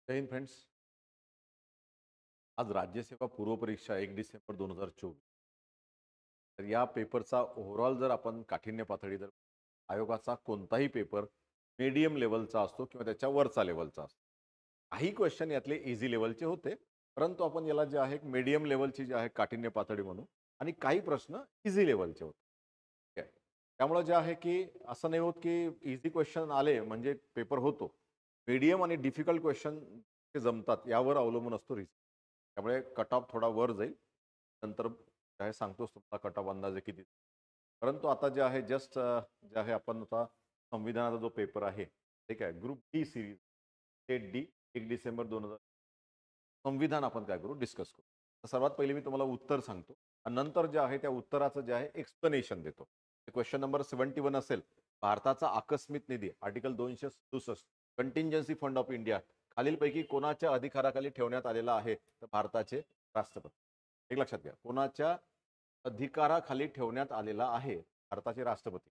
जय Hind friends. आज राज्यसेवा पूर्व परीक्षा 1 डिसेंबर 2024. तर या पेपरचा ओव्हरऑल जर आपण काठिण्य पातळी जर आयोगाचा कोणताही पेपर मीडियम लेवलचा असतो किंवा त्याच्या वरचा लेवलचा असतो. काही क्वेश्चन यातले इझी लेवलचे होते, परंतु आपण याला जे आहे मीडियम लेवलची जे आहे काठिण्य पातळी म्हणू आणि काही प्रश्न इझी लेवलचे होते. ठीक आहे. त्यामुळे जे आहे की असं नाही होत की इझी क्वेश्चन आले म्हणजे पेपर होतो. मीडियम आणि डिफिकल्ट क्वेश्चन ते जमतात यावर अवलंबून असतो रिझल्ट. त्यामुळे कट ऑफ थोडा वर जाईल. नंतर काय सांगतोच तुम्हाला कट ऑफ अंदाजे किती. परंतु आता जे आहे जस्ट जे आहे आपण आता संविधानाचा जो पेपर आहे, ठीक आहे, group D series, state D, 1 December 2000. संविधान आपण काय करू, डिस्कस करू. तर सर्वात पहिले मी तुम्हाला उत्तर सांगतो आणि नंतर जे आहे त्या उत्तराचं जे आहे एक्सप्लेनेशन देतो. क्वेश्चन नंबर 71 असेल, भारताचा आकस्मिक निधी article 267 contingency fund of India खालीलपैकी कोणाच्या अधिकाराखाली ठेवण्यात आलेला आहे? तर भारताचे राष्ट्रपती. एक लक्षात घ्या, कोणाच्या अधिकाराखाली ठेवण्यात आलेला आहे? भारताचे राष्ट्रपती.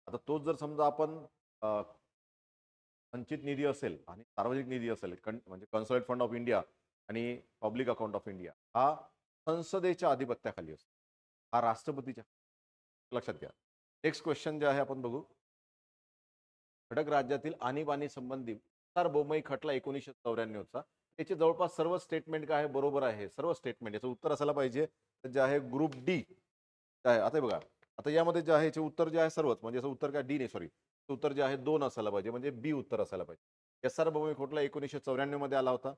आता तोच जर समजा आपण संचित निधी असेल आणि सार्वजनिक निधी असेल, म्हणजे कन्सॉलिडेटेड फंड ऑफ इंडिया आणि पब्लिक अकाउंट ऑफ इंडिया, हा संसदेच्या अधिपत्याखाली असतो, हा राष्ट्रपतीच्या. लक्षात घ्या. नेक्स्ट क्वेश्चन जे आहे आपण बघू. खडक राज्यातील आणीबाणी संबंधी सार्वभौमिक खटला 1994चा, त्याचे जवळपास सर्व स्टेटमेंट काय आहे? बरोबर आहे, सर्व स्टेटमेंट. याचं उत्तर असायला पाहिजे जे आहे ग्रुप डी आहे. आता बघा, आता यामध्ये जे आहे याचे उत्तर जे आहे सर्वच, म्हणजे याचं उत्तर काय डी नाही, सॉरी, उत्तर जे आहे 2 असायला पाहिजे, म्हणजे बी उत्तर असायला पाहिजे. या सार्वभौमिक खटला 1994 मध्ये आला होता.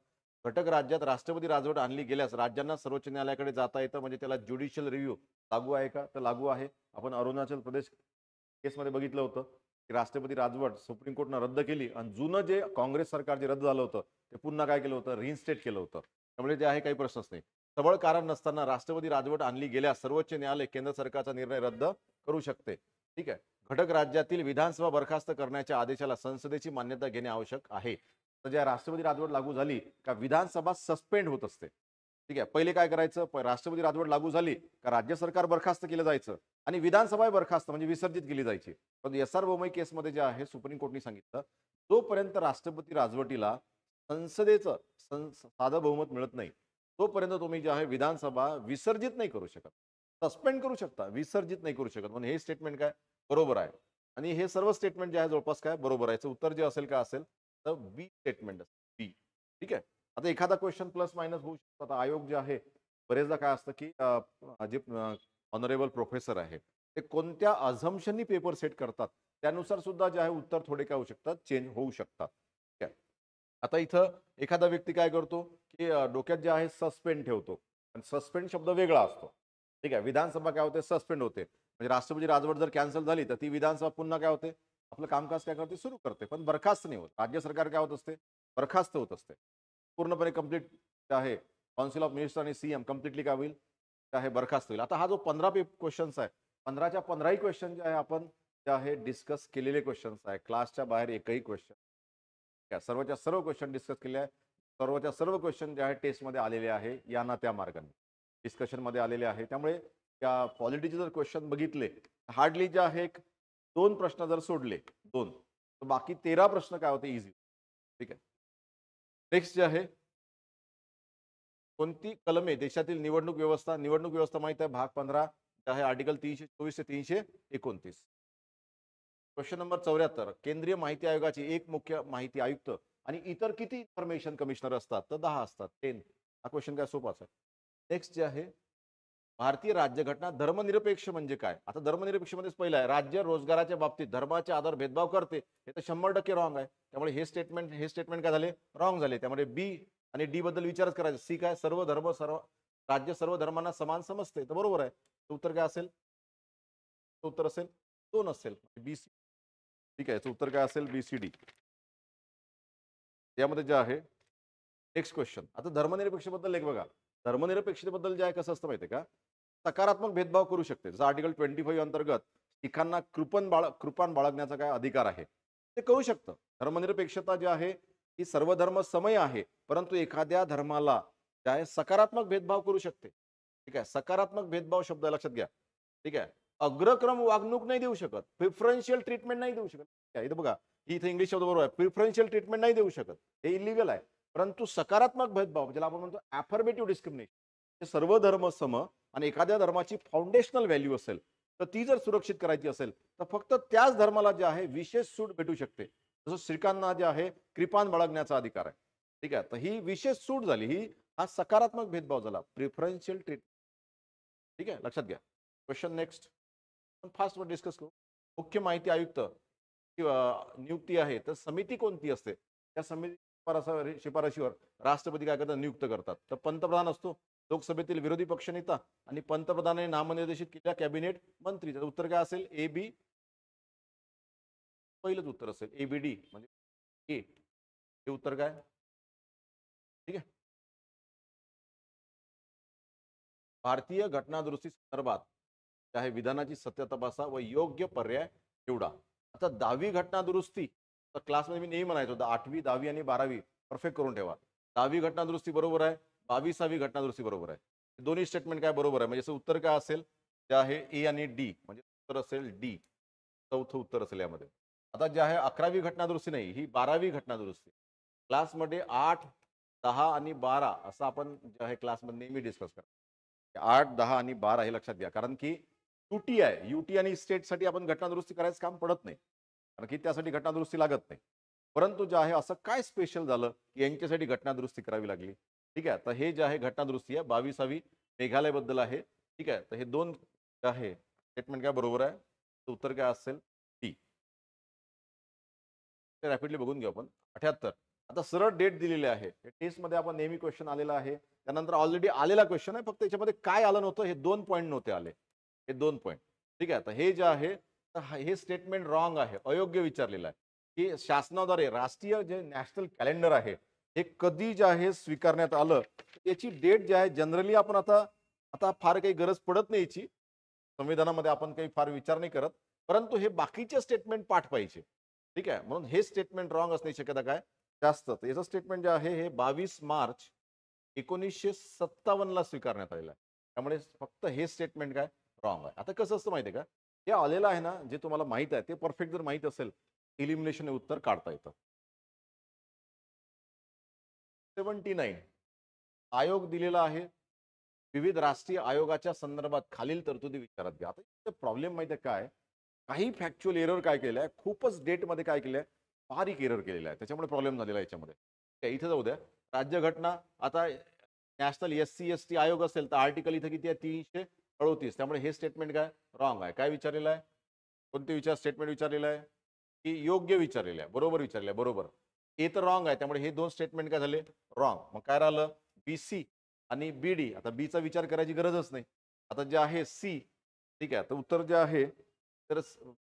घटक राज्यात राष्ट्रपती राजवट आणली गेल्यास राज्यांना सर्वोच्च न्यायालयाकडे जाता येतं, म्हणजे त्याला ज्युडिशियल रिव्ह्यू लागू आहे का? तर लागू आहे. आपण अरुणाचल प्रदेश केसमध्ये बघितलं होतं की राष्ट्रपती राजवट सुप्रीम कोर्टनं रद्द केली आणि जुनं जे काँग्रेस सरकार जे रद्द झालं होतं ते पुन्हा काय केलं होतं, रिइन्स्टेट केलं होतं. त्यामुळे जे आहे काही प्रश्नच नाही. सबळ कारण नसताना राष्ट्रपती राजवट आणली गेल्यास सर्वोच्च न्यायालय केंद्र सरकारचा निर्णय रद्द करू शकते. ठीक आहे. घटक राज्यातील विधानसभा बरखास्त करण्याच्या आदेशाला संसदेची मान्यता घेणे आवश्यक आहे. तर ज्या राष्ट्रपती राजवट लागू झाली का विधानसभा सस्पेंड होत असते. ठीक आहे. पहिले काय करायचं, राष्ट्रपती राजवट लागू झाली का राज्य सरकार बरखास्त केलं जायचं आणि विधानसभा बरखास्त म्हणजे विसर्जित केली जायची. पण एस.आर. बोमई केसमध्ये जे आहे सुप्रीम कोर्टने सांगितलं, जोपर्यंत राष्ट्रपती राजवटीला संसदेचं साधं बहुमत मिळत नाही तोपर्यंत तुम्ही जे आहे विधानसभा विसर्जित नाही करू शकत. सस्पेंड करू शकता, विसर्जित नाही करू शकत. म्हणून हे स्टेटमेंट काय बरोबर आहे आणि हे सर्व स्टेटमेंट जे आहे जवळपास काय बरोबर आहे. उत्तर जे असेल काय असेल तर बी स्टेटमेंट असेल, बी. ठीक आहे. आता एखादा क्वेश्चन प्लस मायनस होऊ शकतो. आता आयोग जे आहे बरेचदा काय असतं की जे ऑनरेबल प्रोफेसर आहे ते कोणत्या अझम्पशननी पेपर सेट करतात त्यानुसार सुद्धा जे आहे उत्तर थोडे काय होऊ शकतात, चेंज होऊ शकतात. ठीक आहे. आता इथं एखादा व्यक्ती काय करतो की डोक्यात जे आहे सस्पेंड ठेवतो आणि सस्पेंड शब्द वेगळा असतो. ठीक आहे. विधानसभा काय होते, सस्पेंड होते. म्हणजे राष्ट्रपती राजवट जर कॅन्सल झाली तर ती विधानसभा पुन्हा काय होते, आपलं कामकाज काय करते, सुरू करते, पण बरखास्त नाही होत. राज्य सरकार काय होत असते, बरखास्त होत असते. पूर्णपणे कंप्लीट आहे. काउन्सिल ऑफ मिनिस्टर आणि सीएम कम्प्लिटली काय होईल, आहे बरखास्त होईल. आता हा जो 15 क्वेश्चन्स आहे, 15च्या 15ही क्वेश्चन जे आहे आपण जे आहे डिस्कस केलेले क्वेश्चन्स आहे. क्लासच्या बाहेर एकही क्वेश्चन, सर्वच्या सर्व क्वेश्चन डिस्कस केले आहे. सर्वच्या सर्व क्वेश्चन जे आहे टेस्टमध्ये आलेले आहे, या ना त्या मार्गाने डिस्कशनमध्ये आलेले आहे. त्यामुळे त्या पॉलिटीचे जर क्वेश्चन बघितले हार्डली जे आहे 2 प्रश्न जर सोडले, 2, तर बाकी 13 प्रश्न काय होते, इझी. ठीक आहे. नेक्स्ट जे आहे, कोणती कलमे देशातील निवडणूक व्यवस्था माहित आहे, भाग 15 आहे आर्टिकल 324 ते 329. क्वेश्चन नंबर 74, केंद्रीय माहिती आयोगाची एक मुख्य माहिती आयुक्त आणि इतर किती इन्फॉर्मेशन कमिशनर असतात? तर 10 असतात, 10. हा क्वेश्चन काय सोपाच आहे. नेक्स्ट जे आहे, भारतीय राज्यघटना धर्मनिरपेक्ष म्हणजे काय? आता धर्मनिरपेक्ष मध्येच पहिलं आहे, राज्य रोजगाराच्या बाबतीत धर्माच्या आधार भेदभाव करते. हे तर 100% रॉंग आहे. त्यामुळे हे स्टेटमेंट काय झाले, रॉंग झाले. त्यामुळे बी आणि डी बद्दल विचारच करायचा. सी काय, राज्य सर्व धर्मांना समान समजते, तर बरोबर आहे. उत्तर काय असेल, उत्तर असेल 2 असेल, बी सी. ठीक आहे. उत्तर काय असेल, बी सी डी. यामध्ये जे आहे नेक्स्ट क्वेश्चन. आता धर्मनिरपेक्षतेबद्दल एक बघा, धर्मनिरपेक्षतेबद्दल जे आहे कसं असतं माहिती आहे का, सकारात्मक भेदभाव करू शकते. जसं आर्टिकल 25 अंतर्गत शिखांना कृपान बाळगण्याचा काय अधिकार आहे, ते करू शकतं. धर्मनिरपेक्षता जी आहे ही सर्व धर्म समय आहे, परंतु एखाद्या धर्माला जे आहे सकारात्मक भेदभाव करू शकते. ठीक आहे. सकारात्मक भेदभाव शब्द लक्षात घ्या. ठीक आहे. अग्रक्रम वागणूक नाही देऊ शकत, प्रिफरन्शियल ट्रीटमेंट नाही देऊ शकत. इथं बघा, इथे इंग्लिश शब्द बरोबर आहे, प्रिफरन्शियल ट्रीटमेंट नाही देऊ शकत, हे इलिगल आहे. परंतु सकारात्मक भेदभाव ज्याला आपण म्हणतो अफर्मेटिव्ह डिस्क्रिमिनेशन, हे सर्व धर्म सम आणि एखाद्या धर्माची फाउंडेशनल व्हॅल्यू असेल तर ती जर सुरक्षित करायची असेल तर फक्त त्याच धर्माला जे आहे विशेष सूट भेटू शकते. जसं श्रीकांना जे आहे कृपान बाळगण्याचा अधिकार आहे. ठीक आहे, तर ही विशेष सूट झाली, ही हा सकारात्मक भेदभाव झाला, प्रिफरन्शियल ट्रीट. ठीक आहे, लक्षात घ्या. क्वेश्चन नेक्स्ट फास्ट वर डिस्कस करू. मुख्य माहिती आयुक्त किंवा नियुक्ती आहे तर समिती कोणती असते? त्या समिती शिफारशीवर राष्ट्रपती काय करतात? नियुक्त करतात. तर पंतप्रधान असतो, लोकसभेतील विरोधी पक्षनेता आणि पंतप्रधानाने नामनिर्देशित केलेल्या कॅबिनेट मंत्री. त्याचं उत्तर काय असेल? A B. पहिलंच उत्तर असेल ए बी डी म्हणजे ए. हे उत्तर काय? ठीक आहे. भारतीय घटना दुरुस्ती संदर्भात आहे विधानाची सत्य तपासा व योग्य पर्याय निवडा. आता 10वी घटना दुरुस्ती तर क्लासमध्ये मी नेहमी म्हणायचो 8वी 10वी आणि 12वी परफेक्ट करून ठेवा. 10वी घटना दुरुस्ती बरोबर आहे, 22वी घटना दुरुस्ती बरोबर आहे. दोन्ही स्टेटमेंट काय बरोबर आहे, म्हणजे असं उत्तर काय असेल? जे आहे ए आणि डी, म्हणजे उत्तर असेल डी. चौथं उत्तर असेल यामध्ये. आता जे आहे 11वी घटना दुरुस्ती नाही, ही 12वी घटना दुरुस्ती. क्लासमध्ये 8, 10 आणि 12 असं आपण जे आहे क्लासमध्ये नेहमी डिस्कस करतो. 8, 10 आणि 12 हे लक्षात घ्या, कारण की युटी आहे. युटी आणि स्टेटसाठी आपण घटना दुरुस्ती करायचं काम पडत नाही, कारण की त्यासाठी घटना दुरुस्ती लागत नाही. परंतु जे आहे असं काय स्पेशल झालं की यांच्यासाठी घटना दुरुस्ती करावी लागली? ठीक आहे, तर हे जे आहे घटना दुरुस्ती आहे 22वी मेघालयबद्दल आहे. ठीक आहे, तर हे दोन जे आहे स्टेटमेंट काय बरोबर आहे? तर उत्तर काय असेल? डी. रॅपिडली बघून घेऊ आपण. 78. आता सरळ डेट दिलेली आहे. टेस्टमध्ये आपण नेहमी क्वेश्चन आलेला आहे. त्यानंतर ऑलरेडी आलेला क्वेश्चन आहे, फक्त याच्यामध्ये काय आलं नव्हतं, हे 2 पॉईंट नव्हते आले. हे 2 पॉईंट. ठीक आहे, तर हे जे आहे तर हे स्टेटमेंट रॉंग आहे, अयोग्य विचारलेलं आहे, की शासनाद्वारे राष्ट्रीय जे नॅशनल कॅलेंडर आहे हे कधी जे आहे स्वीकारण्यात आलं, याची डेट जी आहे जनरली आपण आता आता फार काही गरज पडत नाही याची. संविधानामध्ये आपण काही फार विचार नाही करत, परंतु हे बाकीचे स्टेटमेंट पाठ पाहिजे. ठीक आहे, म्हणून हे स्टेटमेंट रॉंग असण्याची शक्यता काय जास्त. तर याचं स्टेटमेंट जे आहे हे 22 मार्च 1957 ला स्वीकारण्यात आलेलं आहे. त्यामुळे फक्त हे स्टेटमेंट काय रॉंग आहे. आता कसं असतं माहिती आहे का, हे आलेलं आहे ना, जे तुम्हाला माहित आहे ते परफेक्ट जर माहित असेल, इलिमिनेशन उत्तर काढता येतं. 79 आयोग दिलेला आहे. विविध राष्ट्रीय आयोगाच्या संदर्भात खालील तरतुदी विचारात घ्या. आता प्रॉब्लेम माहिती आहे काय, काही फॅक्च्युअल एरर काय केलं आहे, खूपच डेटमध्ये काय केलं आहे, बारीक एरर केलेला आहे. त्याच्यामुळे प्रॉब्लेम झालेला आहे याच्यामध्ये. इथं जाऊ द्या. राज्यघटना आता नॅशनल SC ST आयोग असेल तर आर्टिकल इथं किती आहे? 338. त्यामुळे हे स्टेटमेंट काय रॉंग आहे. काय विचारलेलं आहे? कोणते स्टेटमेंट विचारलेलं आहे? की योग्य विचारलेलं आहे, बरोबर विचारलेलं आहे, बरोबर. हे तर रॉंग आहे, त्यामुळे हे 2 स्टेटमेंट काय झाले? रॉंग. मग काय राहिलं? BC आणि BD. आता बीचा विचार करायची गरजच नाही. आता जे आहे सी. ठीक आहे, तर उत्तर जे आहे तर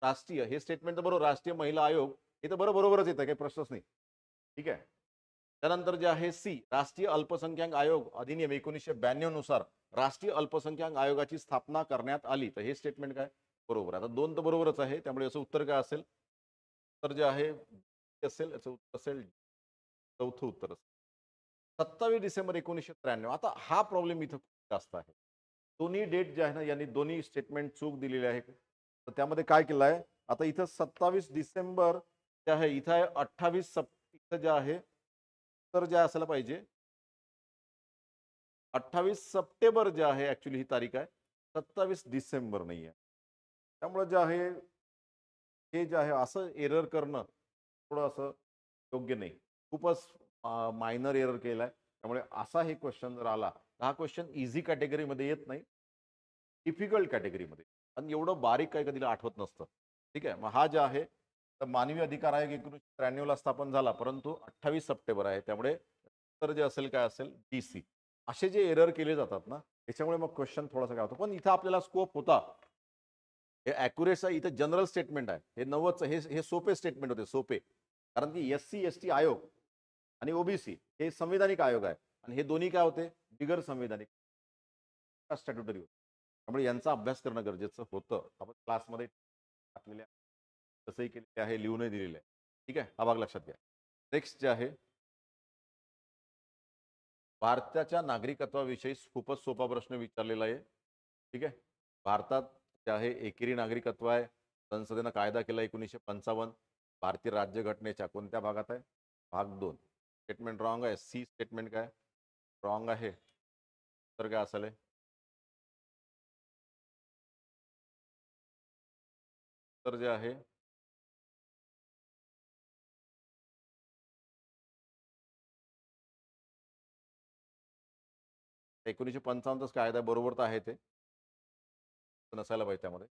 राष्ट्रीय हे स्टेटमेंट तर बरोबर, राष्ट्रीय महिला आयोग हे तर बरोबरच येतं, काही प्रश्नच नाही. ठीक आहे. त्यानंतर जे आहे सी, राष्ट्रीय अल्पसंख्याक आयोग अधिनियम 1992 नुसार राष्ट्रीय अल्पसंख्याक आयोगाची स्थापना करण्यात आली. तर हे स्टेटमेंट काय बरोबर. आता 2 तर बरोबरच आहे, त्यामुळे याचं उत्तर काय असेल? तर जे आहे असेल, याचं उत्तर असेल चौथं उत्तर असेल. 27 डिसेंबर 1993. आता हा प्रॉब्लेम इथं खूप जास्त आहे. दोन्ही डेट जे आहे ना, यांनी दोन्ही स्टेटमेंट चूक दिलेली आहे. तर त्यामध्ये काय केलं आहे, आता इथं 27 डिसेंबर जे आहे, इथं आहे 28 इथं जे आहे तर जे असायला पाहिजे 28 सप्टेंबर जे आहे ऍक्च्युली ही तारीख आहे, 27 डिसेंबर नाही आहे. त्यामुळे जे आहे हे जे आहे असं एरर करणं थोडं असं योग्य नाही. खूपच मायनर एरर केलाय. त्यामुळे असा हे क्वेश्चन जर आला तर हा क्वेश्चन इझी कॅटेगरीमध्ये येत नाही, डिफिकल्ट कॅटेगरीमध्ये. आणि एवढं बारीक काही कधी आठवत नसतं. ठीक आहे, मग हा जे आहे तर मानवी अधिकार आयोग 1993 ला स्थापन झाला, परंतु 28 सप्टेंबर आहे. त्यामुळे तर जे असेल काय असेल? DC. असे जे एरर केले जातात ना, त्याच्यामुळे मग क्वेश्चन थोडासा काय होतो. पण इथं आपल्याला स्कोप होता. हे ॲक्युरेट आहे, इथं जनरल स्टेटमेंट आहे. हे 90चं हे सोपे स्टेटमेंट होते, सोपे. कारण की SC ST आयोग आणि OBC हे संविधानिक आयोग आहे आणि हे दोन्ही काय होते? बिगर संविधानिक स्टॅट्युटरी होते. त्यामुळे यांचा अभ्यास करणं गरजेचं होतं. आपण क्लासमध्ये टाकलेल्या तसंही केलेले आहे, लिहूनही दिलेलं आहे. ठीक आहे, हा भाग लक्षात घ्या. नेक्स्ट जे आहे भारताच्या नागरिकत्वाविषयी खूपच सोपा प्रश्न विचारलेला आहे. ठीक आहे, भारतात जे आहे एकेरी नागरिकत्व आहे. संसदेनं कायदा केला 1955. भारतीय राज्यघटनेच्या कोणत्या भागात आहे? भाग 2. स्टेटमेंट रॉंग आहे. सी स्टेटमेंट काय रॉंग आहे. तर काय असेल तर जे आहे 1955 कायदा बरोबर तर आहे ते नसायला पाहिजे त्यामध्ये.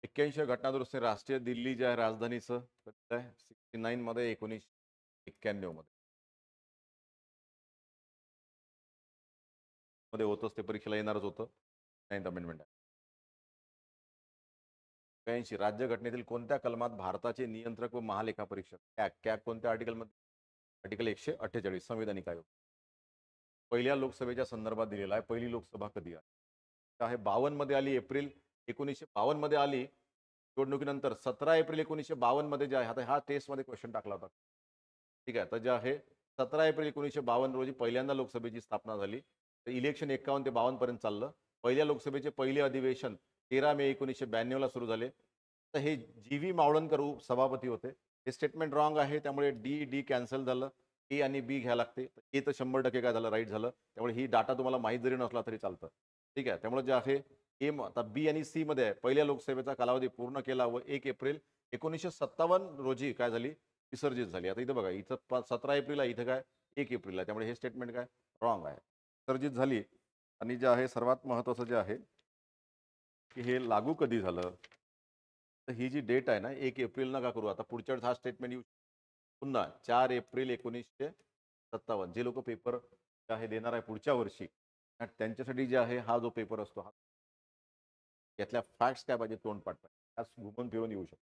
81 घटनादुरुस्ती राष्ट्रीय दिल्ली जे आहे राजधानीचं 69 मध्ये 1991 मध्ये होतच ते परीक्षेला येणारच होतं. 9th अमेंडमेंट आहे. 82 राज्यघटनेतील कोणत्या कलमात भारताचे नियंत्रक व महालेखा परीक्षक कॅग कोणत्या आर्टिकलमध्ये आर्टिकल 148 संविधानिक आयोग पहिल्या लोकसभेच्या संदर्भात दिलेला आहे. पहिली लोकसभा कधी आहे 52 मध्ये आली. एप्रिल 1952 मध्ये आली. निवडणुकीनंतर 17 एप्रिल 1952 मध्ये जे आहे आता हा टेस्टमध्ये क्वेश्चन टाकला होता. ठीक आहे तर जे आहे 17 एप्रिल 1952 रोजी पहिल्यांदा लोकसभेची स्थापना झाली. इलेक्शन 51 ते 52 पर्यंत चाललं. पहिल्या लोकसभेचे पहिले अधिवेशन 13 मे 1992 ला सुरू झाले. तर हे जी.व्ही. मावळणकर सभापती होते. हे स्टेटमेंट रॉंग आहे. त्यामुळे डी कॅन्सल झालं. ए आणि बी घ्यायला लागते. ए तर 100% काय झालं राईट झालं. त्यामुळे ही डाटा तुम्हाला माहीत जरी नसला तरी चालतं. ठीक आहे त्यामुळे जे आहे आता बी आणि सी मध्ये आहे. पहिल्या लोकसभेचा कालावधी पूर्ण केला व 1 एप्रिल 1957 रोजी काय झाली विसर्जित झाली. आता इथं बघा इथं 17 एप्रिल आहे. इथं काय 1 एप्रिल आहे. त्यामुळे हे स्टेटमेंट काय रॉंग आहे. विसर्जित झाली. आणि जे आहे सर्वात महत्त्वाचं जे आहे की हे लागू कधी झालं तर ही जी डेट आहे ना 1 एप्रिल नका करू. आता पुढच्या वेळेस हा स्टेटमेंट येऊ पुन्हा 4 एप्रिल 1957 जे लोक पेपर आहे देणार आहे पुढच्या वर्षी त्यांच्यासाठी जे आहे हा जो पेपर असतो हा यातल्या फॅक्ट्स काय पाहिजे तोंडपाठ पाहिजे घुमून फिरून येऊ शकतो.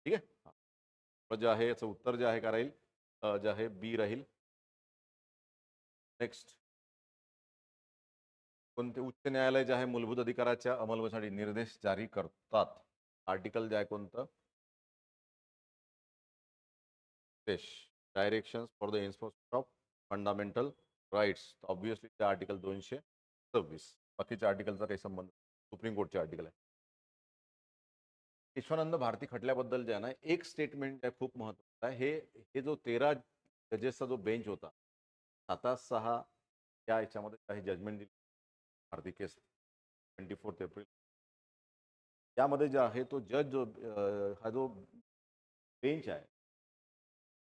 ठीक आहे जे आहे याचं उत्तर जे आहे का राहील जे आहे बी राहील. नेक्स्ट कोणते उच्च न्यायालय जे आहे मूलभूत अधिकाराच्या अंमलबजावणीसाठी निर्देश जारी करतात. आर्टिकल जे आहे कोणतं directions for the enforcement of fundamental rights obviously त्या आर्टिकल 226. बाकीच्या आर्टिकलचा काही संबंध सुप्रीम कोर्टचे आर्टिकल आहे. विश्वानंद भारती खटल्याबद्दल जे आहे ना एक स्टेटमेंट आहे खूप महत्त्वाचं आहे. हे जो 13 जजेसचा जो बेंच होता 7-6 या याच्यामध्ये काही जजमेंट दिली भारती केस 24 एप्रिल यामध्ये जे आहे तो जज जो हा जो बेंच आहे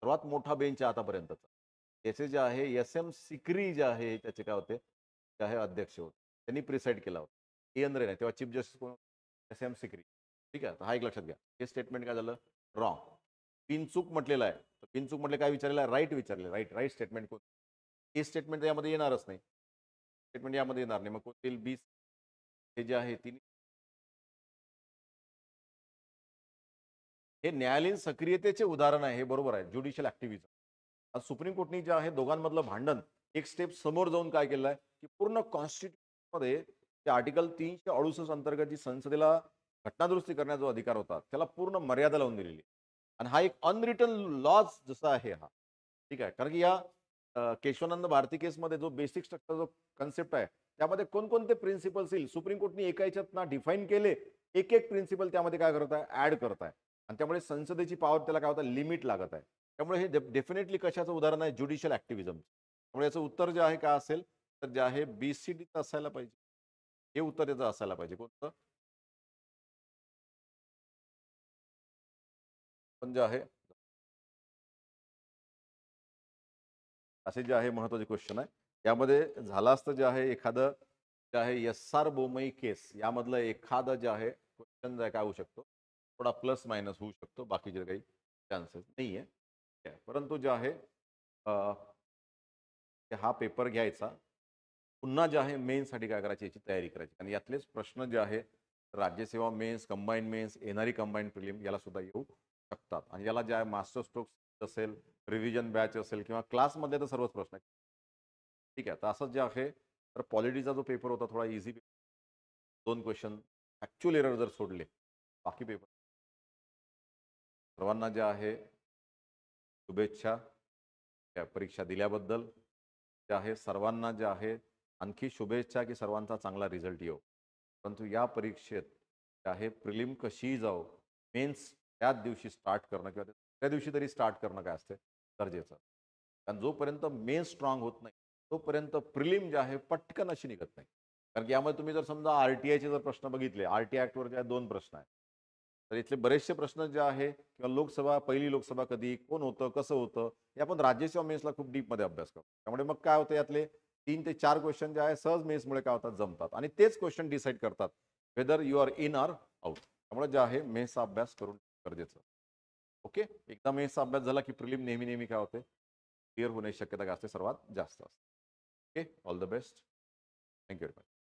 सर्वात मोठा बेंच आहे आतापर्यंतचा. त्याचे जे आहे एस.एम. सिकरी जे आहे त्याचे काय होते ते आहे अध्यक्ष होते. त्यांनी प्रिसाईड केला होता. केंद्र नाही तेव्हा चीफ जस्टिस कोण एस.एम. सिकरी. ठीक आहे हा एक लक्षात घ्या. हे स्टेटमेंट काय झालं रॉंग. बिनचूक म्हटलेलं आहे. तर बिनचूक म्हटले काय विचारलेलं राईट विचारले राईट स्टेटमेंट कोण हे स्टेटमेंट यामध्ये येणारच नाही. स्टेटमेंट यामध्ये येणार नाही. मग कोणते बी हे जे आहे तिने हे न्यायालयीन सक्रियतेचे उदाहरण आहे. हे बरोबर आहे ज्युडिशियल ऍक्टिव्हिजम. आज सुप्रीम कोर्टनी जे आहे दोघांमधलं भांडण एक स्टेप समोर जाऊन काय केलं आहे की पूर्ण कॉन्स्टिट्यूशन मध्ये आर्टिकल 368 अंतर्गत जी संसदेला घटनादुरुस्ती करण्याचा जो अधिकार होता त्याला पूर्ण मर्यादा लावून दिलेली आणि हा एक अनरिटन लॉज जसा आहे हा. ठीक आहे कारण की या केशवानंद भारती केसमध्ये जो बेसिक स्ट्रक्चर जो कन्सेप्ट आहे त्यामध्ये कोणकोणते प्रिन्सिपल्स येईल सुप्रीम कोर्टनी एका याच्यात ना डिफाईन केले. एक प्रिन्सिपल त्यामध्ये काय करत आहे ऍड करत आहे आणि त्यामुळे संसदेची पॉवर त्याला काय होतं लिमिट लागत आहे. त्यामुळे हे डेफिनेटली कशाचं उदाहरण आहे ज्युडिशियल ऍक्टिव्हिजम. त्यामुळे याचं उत्तर जे आहे काय असेल तर जे आहे बीसीडीचं असायला पाहिजे. हे उत्तर याचं असायला पाहिजे कोणतं पण जे आहे असे जे आहे महत्वाचे क्वेश्चन आहे. यामध्ये झालं असतं जे आहे एखादं जे आहे एस.आर. बोमई केस यामधलं एखादं जे आहे क्वेश्चन काय होऊ शकतो थोडा प्लस मायनस होऊ शकतो. बाकीचे काही चान्सेस नाही आहे. परंतु जे आहे हा पेपर घ्यायचा पुन्हा जे आहे मेन्ससाठी काय करायची याची तयारी करायची आणि यातलेच प्रश्न जे आहे राज्यसेवा मेन्स कंबाईंड मेन्स येणारी कंबाईंड प्रिलिम याला सुद्धा येऊ शकतात. आणि याला जे आहे मास्टर स्ट्रोक्स असेल रिव्हिजन बॅच असेल किंवा क्लासमधले तर सर्वच प्रश्न आहेत. ठीक आहे तर असंच जे आहे तर पॉलिटीचा जो पेपर होता थोडा इझी 2 क्वेश्चन ऍक्च्युअल एरर जर सोडले बाकी पेपर सर्वांना जे आहे शुभेच्छा त्या परीक्षा दिल्याबद्दल. जे आहे सर्वांना जे आहे आणखी शुभेच्छा की सर्वांचा चांगला रिझल्ट येऊ. परंतु या परीक्षेत जे आहे प्रिलिम कशीही जाओ मेन्स त्याच दिवशी स्टार्ट करणं किंवा त्या दिवशी तरी स्टार्ट करणं काय असते गरजेचं. कारण जोपर्यंत मेन स्ट्रॉंग होत नाही, तोपर्यंत प्रिलिम जे आहे पटकन अशी निघत नाही. कारण की यामध्ये तुम्ही जर समजा आर-टी-आयचे जर प्रश्न बघितले, आर-टी-आय ॲक्टवर जे 2 प्रश्न आहेत. तर इथले बरेचसे प्रश्न जे आहे किंवा लोकसभा, पहिली लोकसभा कधी, कोण होतं, कसं होतं, हे आपण राज्यसेवा मेन्सला खूप डीपमध्ये अभ्यास करतो. त्यामुळे मग काय होतं यातले 3 ते 4 क्वेश्चन जे आहे सहज मेन्समुळे काय होतात जमतात आणि तेच क्वेश्चन डिसाईड करतात whether you are in or out. त्यामुळे जे आहे मेन्सचा अभ्यास करून गरजेचं. ओके. एकदा मेन्सचा अभ्यास झाला की प्रिलिम नेहमी काय होते क्लिअर होण्याची शक्यता काय असते सर्वात जास्त असते. Okay. All the best. Thank you very much.